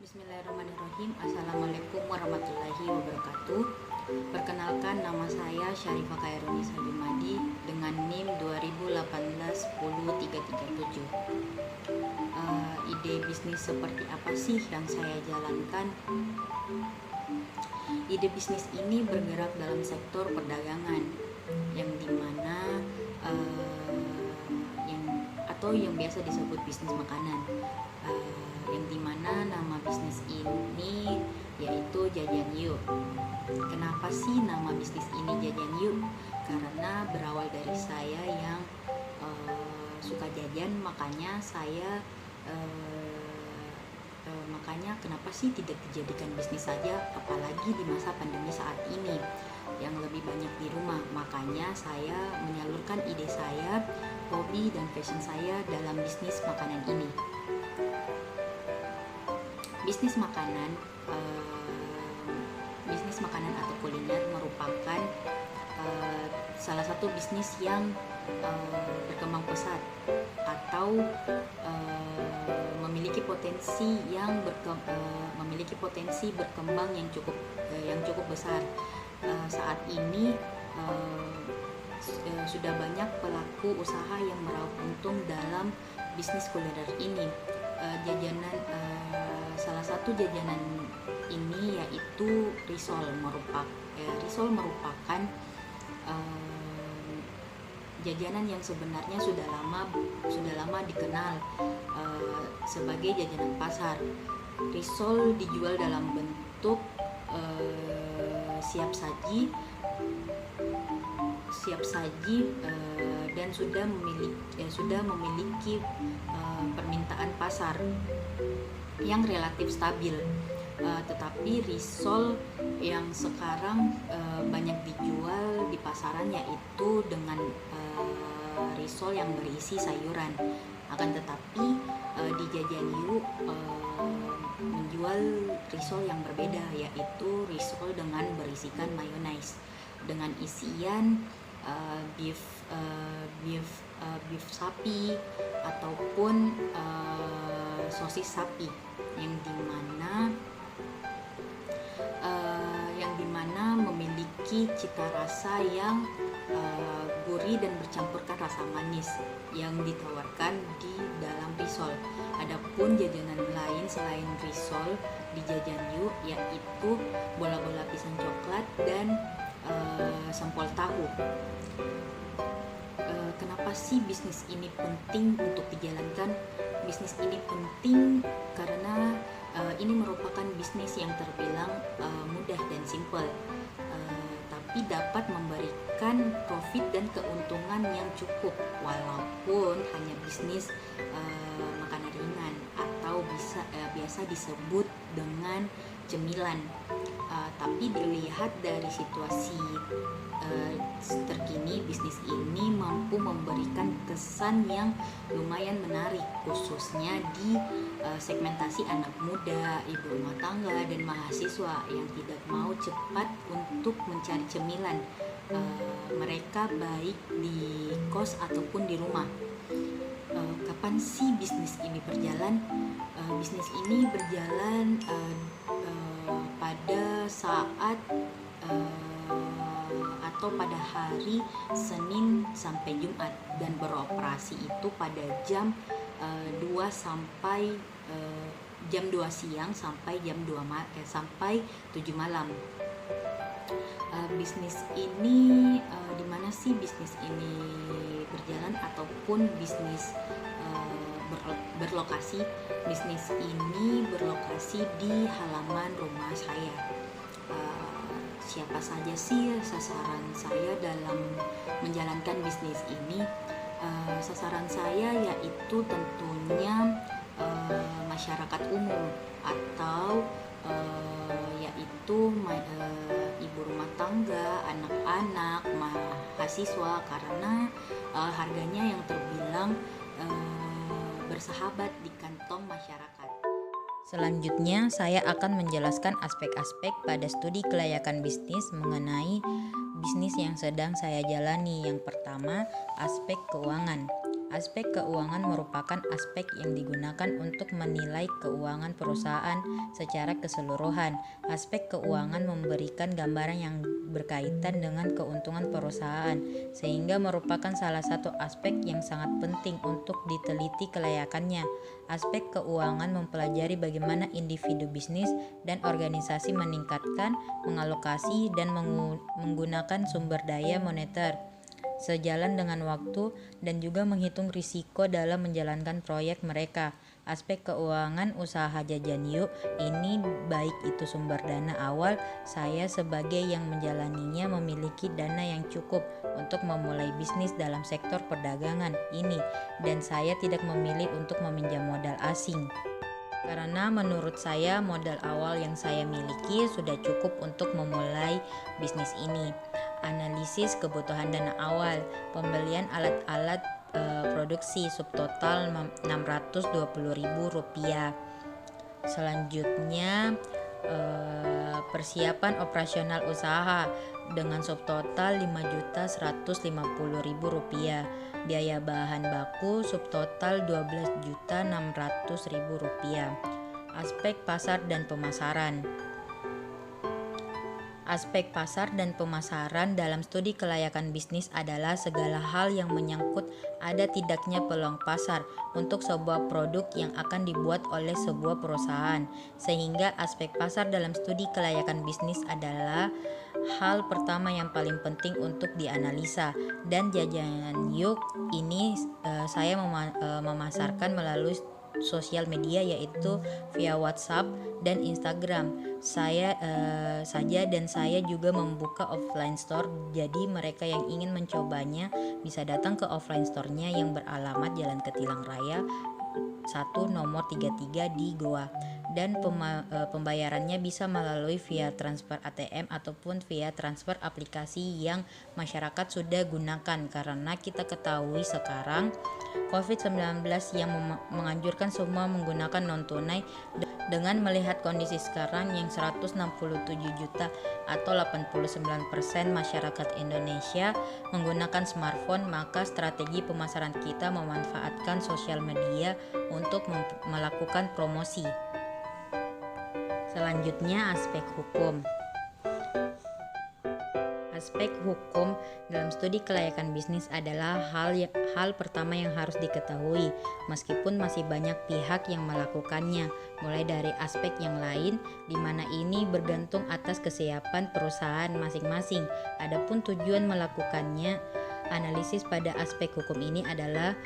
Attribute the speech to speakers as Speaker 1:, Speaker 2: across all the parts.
Speaker 1: Bismillahirrahmanirrahim. Assalamualaikum warahmatullahi wabarakatuh. Perkenalkan, nama saya Syarifah Khairunisa Jumadi dengan NIM 2018-10337. Ide bisnis seperti apa sih yang saya jalankan? Ide bisnis ini bergerak dalam sektor perdagangan yang dimana yang biasa disebut bisnis makanan, yang dimana nama bisnis ini yaitu Jajan Yuk. Kenapa sih nama bisnis ini Jajan Yuk? Karena berawal dari saya yang suka jajan, makanya kenapa sih tidak dijadikan bisnis saja, apalagi di masa pandemi saat ini yang lebih banyak di rumah. Makanya saya menyalurkan ide saya, hobi dan passion saya dalam bisnis makanan ini. Bisnis makanan atau kuliner merupakan salah satu bisnis yang berkembang pesat atau memiliki potensi berkembang yang cukup besar. Saat ini sudah banyak pelaku usaha yang meraup untung dalam bisnis kuliner ini. Salah satu jajanan ini yaitu risol merupakan jajanan yang sebenarnya sudah lama dikenal sebagai jajanan pasar. Risol dijual dalam bentuk siap saji dan sudah memiliki permintaan pasar yang relatif stabil. Tetapi risol yang sekarang banyak dijual di pasaran yaitu dengan risol yang berisi sayuran. Akan tetapi di Jajan Yuk menjual risol yang berbeda, yaitu risol dengan berisikan mayonaise dengan isian beef sapi ataupun sosis sapi yang dimana memiliki cita rasa yang gurih dan bercampurkan rasa manis yang ditawarkan di dalam risol. Adapun jajanan lain selain risol di Jajan Yuk yaitu bola-bola pisang coklat dan sempol tahu. Kenapa sih bisnis ini penting untuk dijalankan? Bisnis ini penting karena ini merupakan bisnis yang terbilang mudah dan simpel, tapi dapat memberikan profit dan keuntungan yang cukup walaupun hanya bisnis makanan ringan atau biasa disebut dengan cemilan. Tapi dilihat dari situasi terkini, bisnis ini mampu memberikan kesan yang lumayan menarik, khususnya di segmentasi anak muda, ibu rumah tangga, dan mahasiswa yang tidak mau cepat untuk mencari cemilan. Mereka baik di kos ataupun di rumah. Kapan sih bisnis ini berjalan? Bisnis ini berjalan pada saat atau pada hari Senin sampai Jumat, dan beroperasi itu pada jam 2 siang sampai jam 7 malam. Bisnis ini di mana sih bisnis ini berjalan ataupun bisnis berlokasi? Bisnis ini berlokasi di halaman rumah saya. Siapa saja sih sasaran saya dalam menjalankan bisnis ini? Sasaran saya yaitu tentunya masyarakat umum atau yaitu ibu rumah tangga, anak-anak, mahasiswa, karena harganya yang terbilang bersahabat di kantong masyarakat. Selanjutnya, saya akan menjelaskan aspek-aspek pada studi kelayakan bisnis mengenai bisnis yang sedang saya jalani. Yang pertama, aspek keuangan.
Speaker 2: Aspek keuangan merupakan aspek yang digunakan untuk menilai keuangan perusahaan secara keseluruhan. Aspek keuangan memberikan gambaran yang berkaitan dengan keuntungan perusahaan, sehingga merupakan salah satu aspek yang sangat penting untuk diteliti kelayakannya. Aspek keuangan mempelajari bagaimana individu bisnis dan organisasi meningkatkan, mengalokasi, dan menggunakan sumber daya moneter sejalan dengan waktu dan juga menghitung risiko dalam menjalankan proyek mereka. Aspek keuangan usaha Jajan Yuk ini baik itu sumber dana awal, saya sebagai yang menjalaninya memiliki dana yang cukup untuk memulai bisnis dalam sektor perdagangan ini, dan saya tidak memilih untuk meminjam modal asing. Karena menurut saya modal awal yang saya miliki sudah cukup untuk memulai bisnis ini. Analisis kebutuhan dana awal, pembelian alat-alat produksi subtotal Rp620.000. Selanjutnya persiapan operasional usaha dengan subtotal Rp5.150.000. Biaya bahan baku subtotal Rp12.600.000. Aspek pasar dan pemasaran. Aspek pasar dan pemasaran dalam studi kelayakan bisnis adalah segala hal yang menyangkut ada tidaknya peluang pasar untuk sebuah produk yang akan dibuat oleh sebuah perusahaan. Sehingga aspek pasar dalam studi kelayakan bisnis adalah hal pertama yang paling penting untuk dianalisa. Dan Jajan Yuk ini saya memasarkan melalui sosial media, yaitu via WhatsApp dan Instagram saya dan saya juga membuka offline store. Jadi mereka yang ingin mencobanya bisa datang ke offline store-nya yang beralamat Jalan Ketilang Raya 1 nomor 33 di Goa, dan pembayarannya bisa melalui via transfer ATM ataupun via transfer aplikasi yang masyarakat sudah gunakan, karena kita ketahui sekarang COVID-19 yang menganjurkan semua menggunakan non tunai. Dengan melihat kondisi sekarang yang 167 juta atau 89% masyarakat Indonesia menggunakan smartphone, maka strategi pemasaran kita memanfaatkan sosial media untuk melakukan promosi. Selanjutnya aspek hukum. Aspek hukum dalam studi kelayakan bisnis adalah hal pertama yang harus diketahui, meskipun masih banyak pihak yang melakukannya, mulai dari aspek yang lain, di mana ini bergantung atas kesiapan perusahaan masing-masing. Adapun tujuan melakukannya, analisis pada aspek hukum ini adalah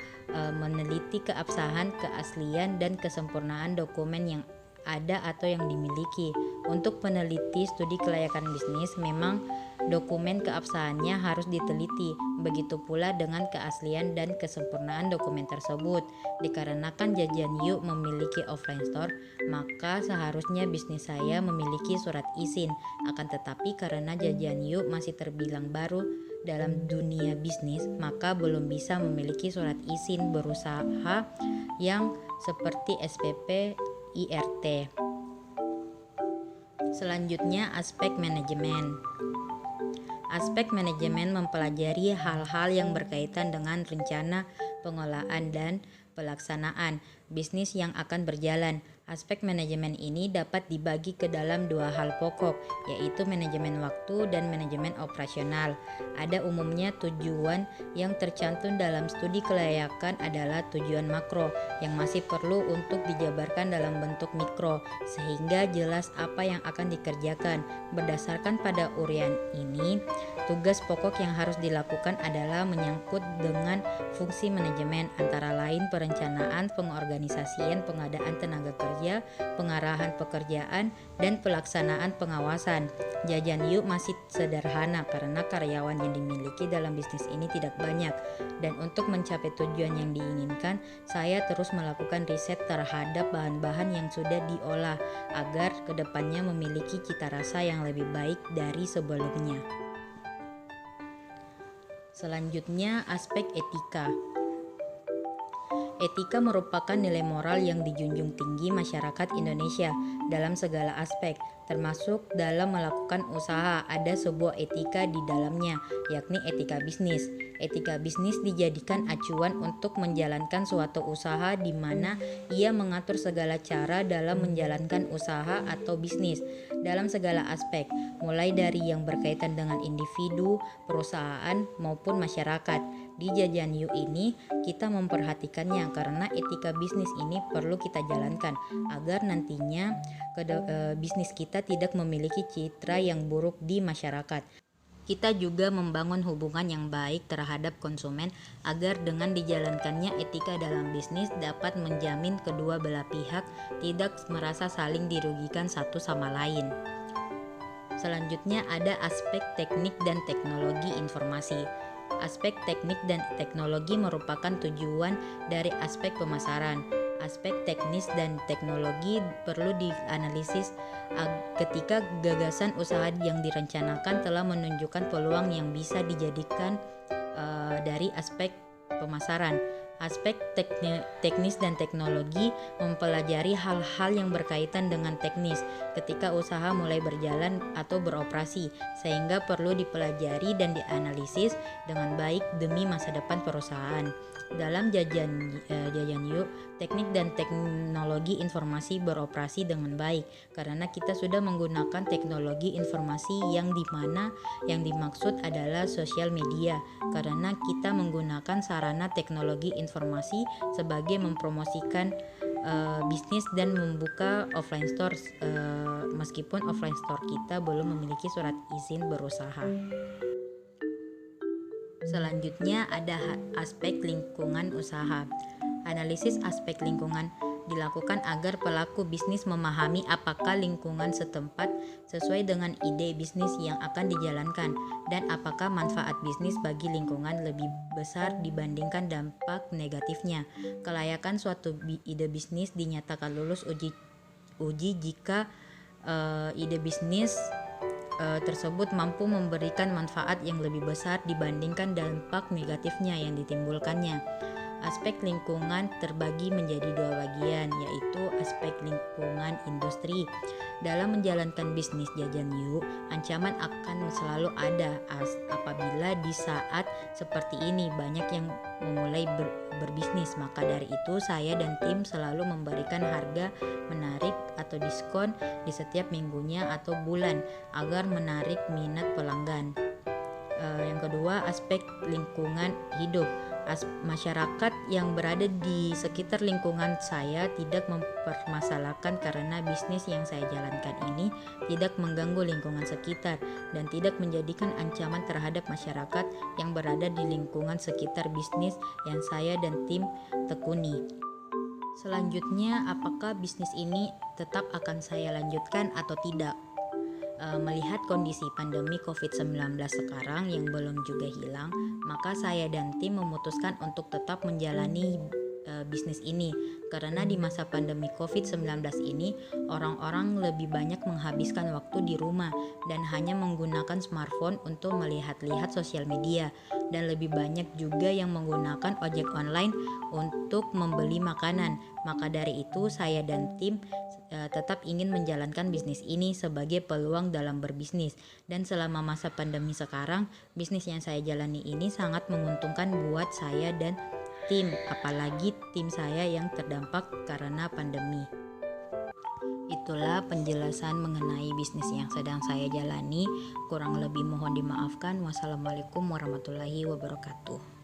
Speaker 2: meneliti keabsahan, keaslian, dan kesempurnaan dokumen yang ada atau yang dimiliki. Untuk peneliti studi kelayakan bisnis, memang dokumen keabsahannya harus diteliti. Begitu pula dengan keaslian dan kesempurnaan dokumen tersebut. Dikarenakan Jajan Yuk memiliki offline store, maka seharusnya bisnis saya memiliki surat izin. Akan tetapi karena Jajan Yuk masih terbilang baru dalam dunia bisnis, maka belum bisa memiliki surat izin berusaha yang seperti SPP IRT. Selanjutnya aspek manajemen. Aspek manajemen mempelajari hal-hal yang berkaitan dengan rencana, pengelolaan, dan pelaksanaan bisnis yang akan berjalan. Aspek manajemen ini dapat dibagi ke dalam dua hal pokok, yaitu manajemen waktu dan manajemen operasional. Ada umumnya tujuan yang tercantum dalam studi kelayakan adalah tujuan makro yang masih perlu untuk dijabarkan dalam bentuk mikro, sehingga jelas apa yang akan dikerjakan. Berdasarkan pada uraian ini, tugas pokok yang harus dilakukan adalah menyangkut dengan fungsi manajemen, antara lain perencanaan, pengorganisasian, pengadaan tenaga kerja, pengarahan pekerjaan, dan pelaksanaan pengawasan. Jajan Yuk masih sederhana karena karyawan yang dimiliki dalam bisnis ini tidak banyak, dan untuk mencapai tujuan yang diinginkan, saya terus melakukan riset terhadap bahan-bahan yang sudah diolah agar kedepannya memiliki cita rasa yang lebih baik dari sebelumnya. Selanjutnya aspek etika. Etika merupakan nilai moral yang dijunjung tinggi masyarakat Indonesia dalam segala aspek, termasuk dalam melakukan usaha. Ada sebuah etika di dalamnya, yakni etika bisnis. Etika bisnis dijadikan acuan untuk menjalankan suatu usaha di mana ia mengatur segala cara dalam menjalankan usaha atau bisnis dalam segala aspek, mulai dari yang berkaitan dengan individu, perusahaan, maupun masyarakat. Di Jajan Yuk ini kita memperhatikannya karena etika bisnis ini perlu kita jalankan agar nantinya bisnis kita tidak memiliki citra yang buruk di masyarakat. Kita juga membangun hubungan yang baik terhadap konsumen agar dengan dijalankannya etika dalam bisnis dapat menjamin kedua belah pihak tidak merasa saling dirugikan satu sama lain. Selanjutnya ada aspek teknik dan teknologi informasi. Aspek teknik dan teknologi merupakan tujuan dari aspek pemasaran. Aspek teknis dan teknologi perlu dianalisis ketika gagasan usaha yang direncanakan telah menunjukkan peluang yang bisa dijadikan dari aspek pemasaran. Aspek teknis dan teknologi mempelajari hal-hal yang berkaitan dengan teknis ketika usaha mulai berjalan atau beroperasi, sehingga perlu dipelajari dan dianalisis dengan baik demi masa depan perusahaan. Dalam Jajan Yuk, teknik dan teknologi informasi beroperasi dengan baik karena kita sudah menggunakan teknologi informasi yang dimana yang dimaksud adalah sosial media, karena kita menggunakan sarana teknologi informasi sebagai mempromosikan bisnis dan membuka offline store meskipun offline store kita belum memiliki surat izin berusaha. Selanjutnya ada aspek lingkungan usaha. Analisis aspek lingkungan dilakukan agar pelaku bisnis memahami apakah lingkungan setempat sesuai dengan ide bisnis yang akan dijalankan dan apakah manfaat bisnis bagi lingkungan lebih besar dibandingkan dampak negatifnya. Kelayakan suatu ide bisnis dinyatakan lulus uji jika ide bisnis tersebut mampu memberikan manfaat yang lebih besar dibandingkan dampak negatifnya yang ditimbulkannya. Aspek lingkungan terbagi menjadi dua bagian, yaitu aspek lingkungan industri. Dalam menjalankan bisnis Jajan Yuk, ancaman akan selalu ada apabila di saat seperti ini banyak yang memulai berbisnis. Maka dari itu saya dan tim selalu memberikan harga menarik atau diskon di setiap minggunya atau bulan agar menarik minat pelanggan. Yang kedua, aspek lingkungan hidup. Masyarakat yang berada di sekitar lingkungan saya tidak mempermasalahkan karena bisnis yang saya jalankan ini tidak mengganggu lingkungan sekitar dan tidak menjadikan ancaman terhadap masyarakat yang berada di lingkungan sekitar bisnis yang saya dan tim tekuni. Selanjutnya, apakah bisnis ini tetap akan saya lanjutkan atau tidak? Melihat kondisi pandemi COVID-19 sekarang yang belum juga hilang, maka saya dan tim memutuskan untuk tetap menjalani bisnis ini karena di masa pandemi COVID-19 ini orang-orang lebih banyak menghabiskan waktu di rumah dan hanya menggunakan smartphone untuk melihat-lihat sosial media dan lebih banyak juga yang menggunakan ojek online untuk membeli makanan. Maka dari itu saya dan tim tetap ingin menjalankan bisnis ini sebagai peluang dalam berbisnis, dan selama masa pandemi sekarang bisnis yang saya jalani ini sangat menguntungkan buat saya dan tim, apalagi tim saya yang terdampak karena pandemi. Itulah penjelasan mengenai bisnis yang sedang saya jalani. Kurang lebih mohon dimaafkan. Wassalamualaikum warahmatullahi wabarakatuh.